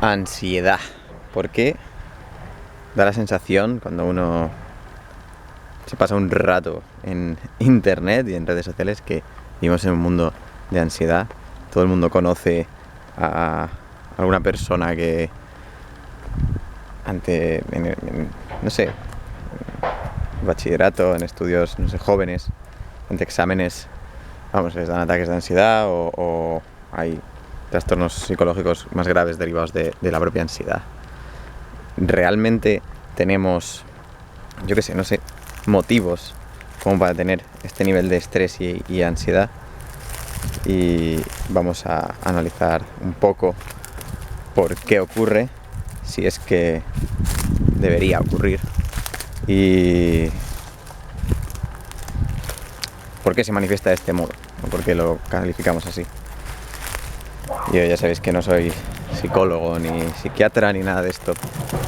Ansiedad. ¿Por qué? Da la sensación cuando uno se pasa un rato en internet y en redes sociales que vivimos en un mundo de ansiedad. Todo el mundo conoce a alguna persona que no sé, en bachillerato, en estudios, no sé, jóvenes, ante exámenes, vamos, les dan ataques de ansiedad o hay trastornos psicológicos más graves derivados de la propia ansiedad. Realmente tenemos, yo qué sé, no sé, motivos como para tener este nivel de estrés y ansiedad, y vamos a analizar un poco por qué ocurre, si es que debería ocurrir, y por qué se manifiesta de este modo, o por qué lo calificamos así. Yo ya sabéis que no soy psicólogo ni psiquiatra ni nada de esto.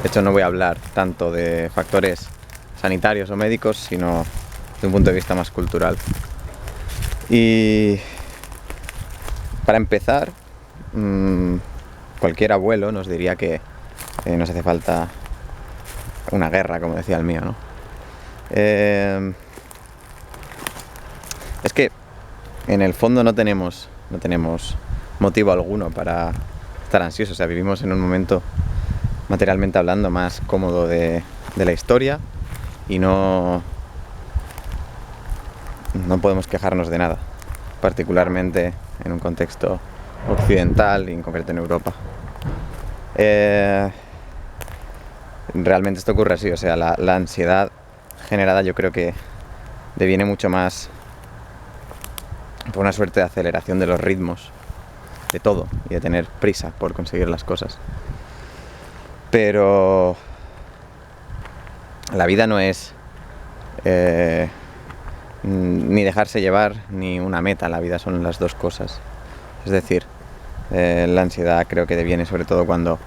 De hecho, no voy a hablar tanto de factores sanitarios o médicos, sino de un punto de vista más cultural. Y para empezar, cualquier abuelo nos diría que nos hace falta una guerra, como decía el mío, ¿no? Es que en el fondo no tenemos motivo alguno para estar ansiosos. O sea, vivimos en un momento, materialmente hablando, más cómodo de la historia, y no podemos quejarnos de nada, particularmente en un contexto occidental y en concreto en Europa. Realmente esto ocurre así, o sea, la ansiedad generada, yo creo que deviene mucho más por una suerte de aceleración de los ritmos de todo y de tener prisa por conseguir las cosas. Pero la vida no es ni dejarse llevar ni una meta. La vida son las dos cosas. Es decir, la ansiedad creo que deviene sobre todo cuando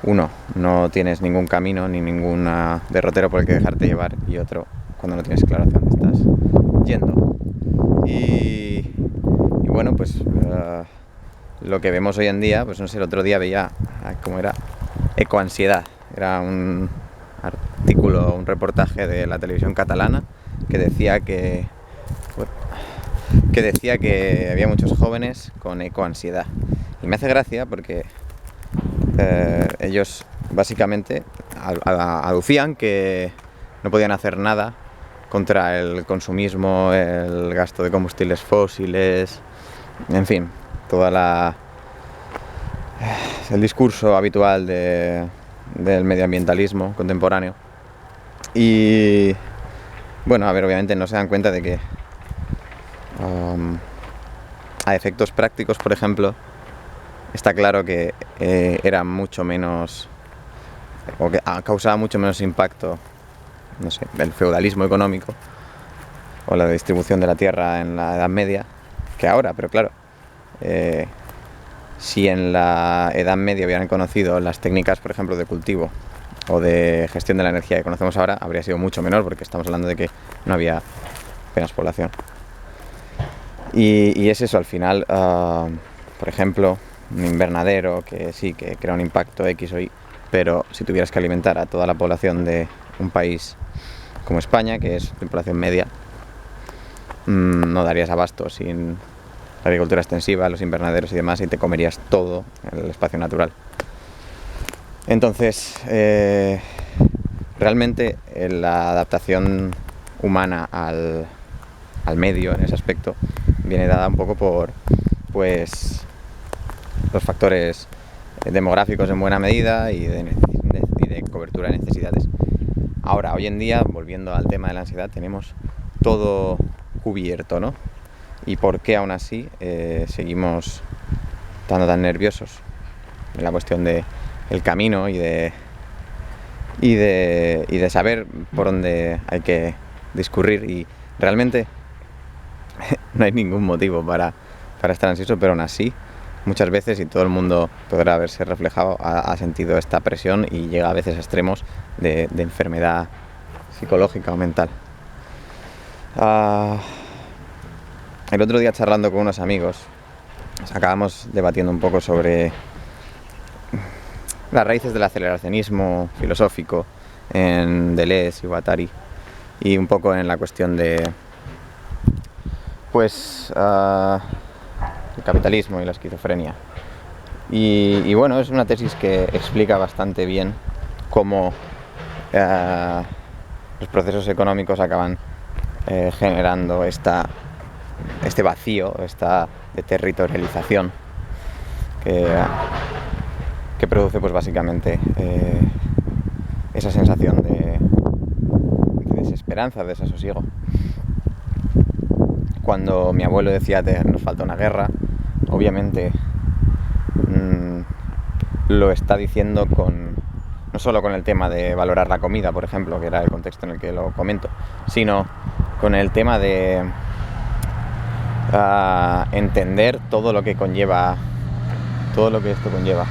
uno, no tienes ningún camino ni ningún derrotero por el que dejarte llevar, y otro, cuando no tienes claro hacia dónde estás yendo. Y bueno, pues lo que vemos hoy en día, pues no sé, el otro día veía cómo era ecoansiedad. Era un artículo, un reportaje de la televisión catalana que decía que había muchos jóvenes con ecoansiedad. Y me hace gracia porque ellos básicamente aducían que no podían hacer nada contra el consumismo, el gasto de combustibles fósiles, en fin, el discurso habitual del medioambientalismo contemporáneo. Y bueno, a ver, obviamente no se dan cuenta de que a efectos prácticos, por ejemplo, está claro que era mucho menos, o que causaba mucho menos impacto, no sé, el feudalismo económico o la distribución de la tierra en la Edad Media que ahora. Pero claro, si en la Edad Media hubieran conocido las técnicas, por ejemplo, de cultivo o de gestión de la energía que conocemos ahora, habría sido mucho menor, porque estamos hablando de que no había apenas población. Y es eso, al final, por ejemplo, un invernadero que sí, que crea un impacto X o Y, pero si tuvieras que alimentar a toda la población de un país como España, que es de población media, no darías abasto sin la agricultura extensiva, los invernaderos y demás, y te comerías todo el espacio natural. Entonces, realmente la adaptación humana al medio en ese aspecto viene dada un poco por, pues, los factores demográficos en buena medida y de cobertura de necesidades. Ahora, hoy en día, volviendo al tema de la ansiedad, tenemos todo cubierto, ¿no? ¿Y por qué aún así seguimos estando tan nerviosos? En la cuestión del camino y de saber por dónde hay que discurrir, y realmente no hay ningún motivo para estar ansioso, pero aún así muchas veces, y todo el mundo podrá haberse reflejado, ha sentido esta presión y llega a veces a extremos de enfermedad psicológica o mental. El otro día, charlando con unos amigos, acabamos debatiendo un poco sobre las raíces del aceleracionismo filosófico en Deleuze y Guattari, y un poco en la cuestión de pues el capitalismo y la esquizofrenia. Y bueno, es una tesis que explica bastante bien cómo los procesos económicos acaban generando este vacío, esta deterritorialización que produce pues básicamente esa sensación de desesperanza, de desasosiego. Cuando mi abuelo decía que nos falta una guerra, obviamente lo está diciendo no solo con el tema de valorar la comida, por ejemplo, que era el contexto en el que lo comento, sino con el tema de entender todo lo que conlleva, todo lo que esto conlleva.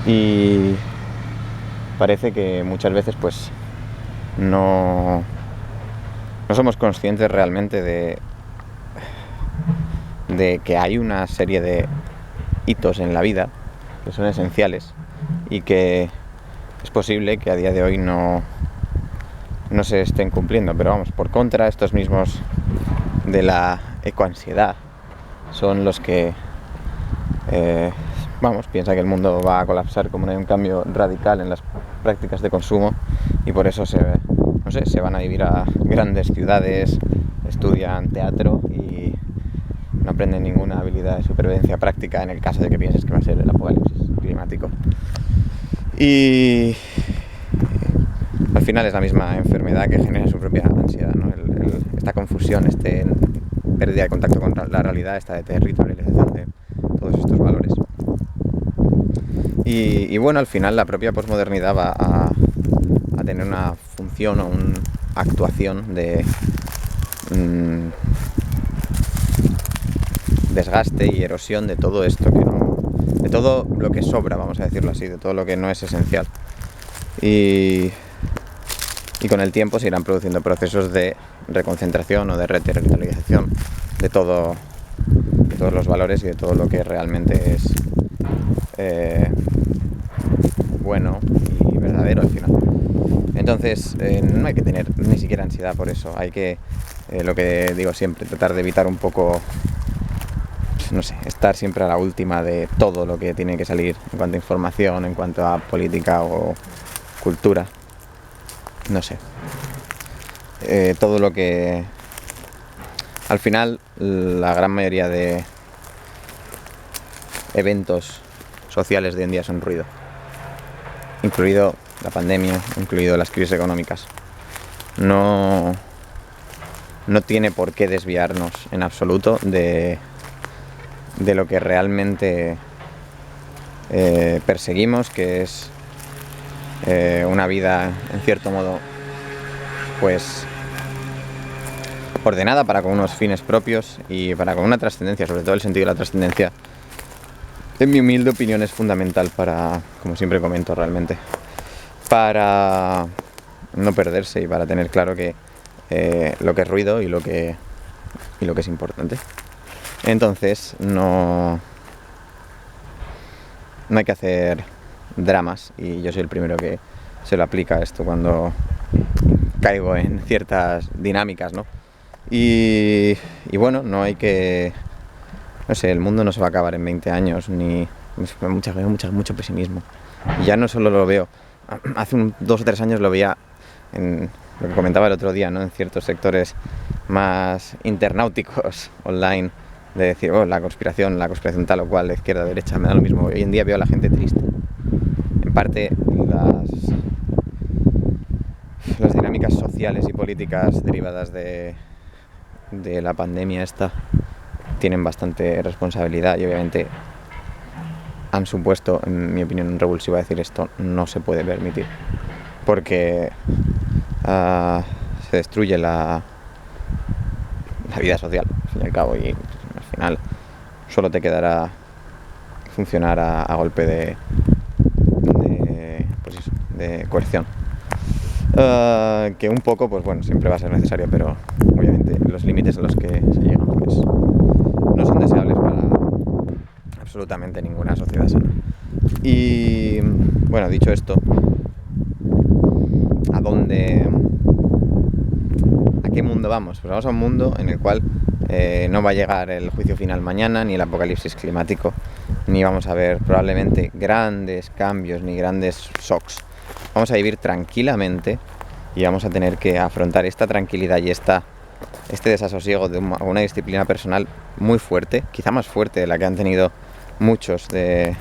Y parece que muchas veces pues no somos conscientes realmente de que hay una serie de hitos en la vida que son esenciales y que es posible que a día de hoy no se estén cumpliendo. Pero vamos, por contra, estos mismos de la ecoansiedad son los que piensa que el mundo va a colapsar como no hay un cambio radical en las prácticas de consumo, y por eso se van a vivir a grandes ciudades, estudian teatro y no aprenden ninguna habilidad de supervivencia práctica en el caso de que pienses que va a ser el apocalipsis climático. Y al final es la misma enfermedad que genera su propia ansiedad, ¿no? Esta confusión, pérdida de contacto con la realidad, esta deterritorialización de todos estos valores. Y bueno, al final la propia posmodernidad va a tener una función o una actuación de desgaste y erosión de todo esto de todo lo que sobra, vamos a decirlo así, de todo lo que no es esencial. Y con el tiempo se irán produciendo procesos de reconcentración o de reterritorialización de todos los valores y de todo lo que realmente es bueno y verdadero al final. Entonces no hay que tener ni siquiera ansiedad por eso. Hay que, lo que digo siempre, tratar de evitar un poco, estar siempre a la última de todo lo que tiene que salir en cuanto a información, en cuanto a política o cultura. Todo lo que al final la gran mayoría de eventos sociales de hoy en día son ruido, incluido la pandemia, incluido las crisis económicas. No tiene por qué desviarnos en absoluto de lo que realmente perseguimos, que es una vida en cierto modo pues ordenada para con unos fines propios y para con una trascendencia. Sobre todo el sentido de la trascendencia, en mi humilde opinión, es fundamental para, como siempre comento realmente, para no perderse y para tener claro que lo que es ruido y lo que es importante. Entonces no hay que hacer dramas, y yo soy el primero que se lo aplica a esto cuando caigo en ciertas dinámicas, ¿no? Y bueno, no hay que... el mundo no se va a acabar en 20 años, ni... mucho pesimismo. Y ya no solo lo veo, hace 2 o 3 años lo veía en lo que comentaba el otro día, ¿no? En ciertos sectores más internauticos online, de decir, la conspiración tal o cual, la izquierda, derecha, me da lo mismo. Hoy en día veo a la gente triste. En parte las dinámicas sociales y políticas derivadas de la pandemia esta tienen bastante responsabilidad, y obviamente han supuesto, en mi opinión, un revulsivo a decir esto no se puede permitir, porque se destruye la vida social, al fin y al cabo, y al final solo te quedará funcionar a golpe de coerción, que un poco, pues bueno, siempre va a ser necesario, pero obviamente los límites a los que se llegan pues no son deseables para absolutamente ninguna sociedad sana. Y bueno, dicho esto, ¿a qué mundo vamos? Pues vamos a un mundo en el cual no va a llegar el juicio final mañana, ni el apocalipsis climático, ni vamos a ver probablemente grandes cambios, ni grandes shocks. Vamos a vivir tranquilamente y vamos a tener que afrontar esta tranquilidad y este desasosiego de una disciplina personal muy fuerte, quizá más fuerte de la que han tenido muchos de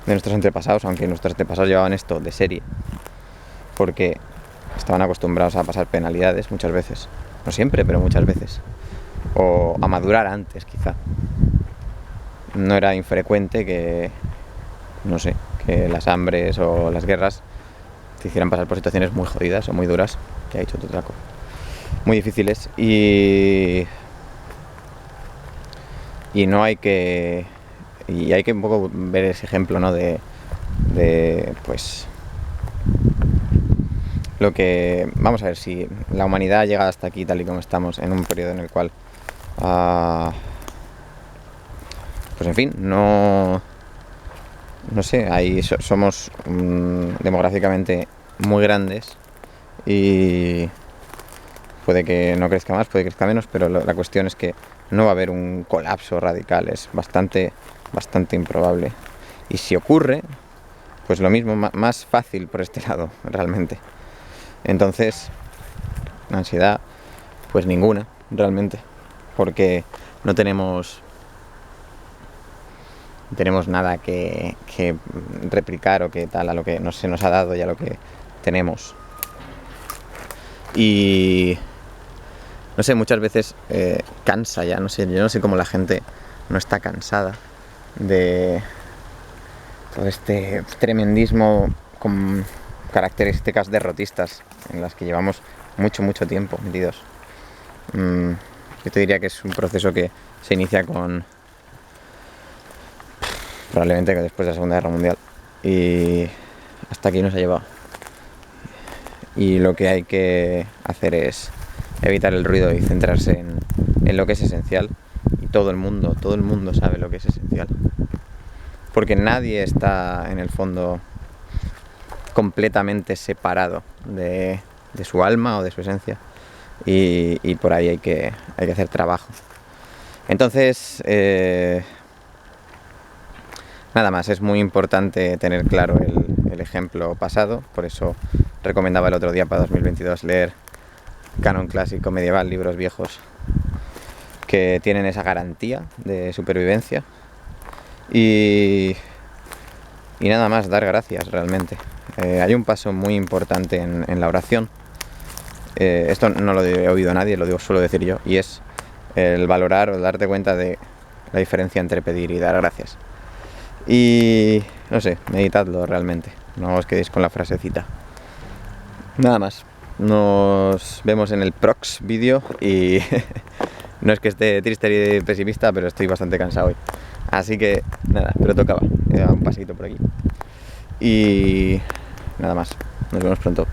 nuestros antepasados, aunque nuestros antepasados llevaban esto de serie, porque estaban acostumbrados a pasar penalidades muchas veces, no siempre, pero muchas veces, o a madurar antes quizá. No era infrecuente que, no sé, que las hambres o las guerras te hicieran pasar por situaciones muy jodidas o muy duras, que ha dicho Tutraco, muy difíciles, y no hay que un poco ver ese ejemplo, ¿no? de pues lo que vamos a ver, si la humanidad llega hasta aquí tal y como estamos, en un periodo en el cual pues en fin, no sé, somos demográficamente muy grandes y puede que no crezca más, puede que crezca menos, pero la cuestión es que no va a haber un colapso radical, es bastante improbable. Y si ocurre, pues lo mismo, más fácil por este lado, realmente. Entonces, ansiedad, pues ninguna, realmente, porque no tenemos nada que replicar o que tal a lo que se nos ha dado y a lo que tenemos. Y no sé, muchas veces cansa ya, no sé, yo no sé cómo la gente no está cansada de todo este tremendismo con características derrotistas en las que llevamos mucho tiempo metidos. Yo te diría que es un proceso que se inicia probablemente después de la Segunda Guerra Mundial, y hasta aquí nos ha llevado. Y lo que hay que hacer es evitar el ruido y centrarse en lo que es esencial. Y todo el mundo sabe lo que es esencial, porque nadie está en el fondo completamente separado de su alma o de su esencia, y por ahí hay que hacer trabajo. Entonces, nada más, es muy importante tener claro el ejemplo pasado. Por eso recomendaba el otro día para 2022 leer canon clásico medieval, libros viejos que tienen esa garantía de supervivencia, y nada más, dar gracias realmente. Hay un paso muy importante en la oración, esto no lo he oído a nadie, suelo decir yo, y es el valorar o darte cuenta de la diferencia entre pedir y dar gracias. Y no sé, meditadlo realmente, no os quedéis con la frasecita. Nada más, nos vemos en el próximo vídeo, y no es que esté triste y pesimista, pero estoy bastante cansado hoy, así que nada, pero tocaba, un pasito por aquí. Y nada más, nos vemos pronto.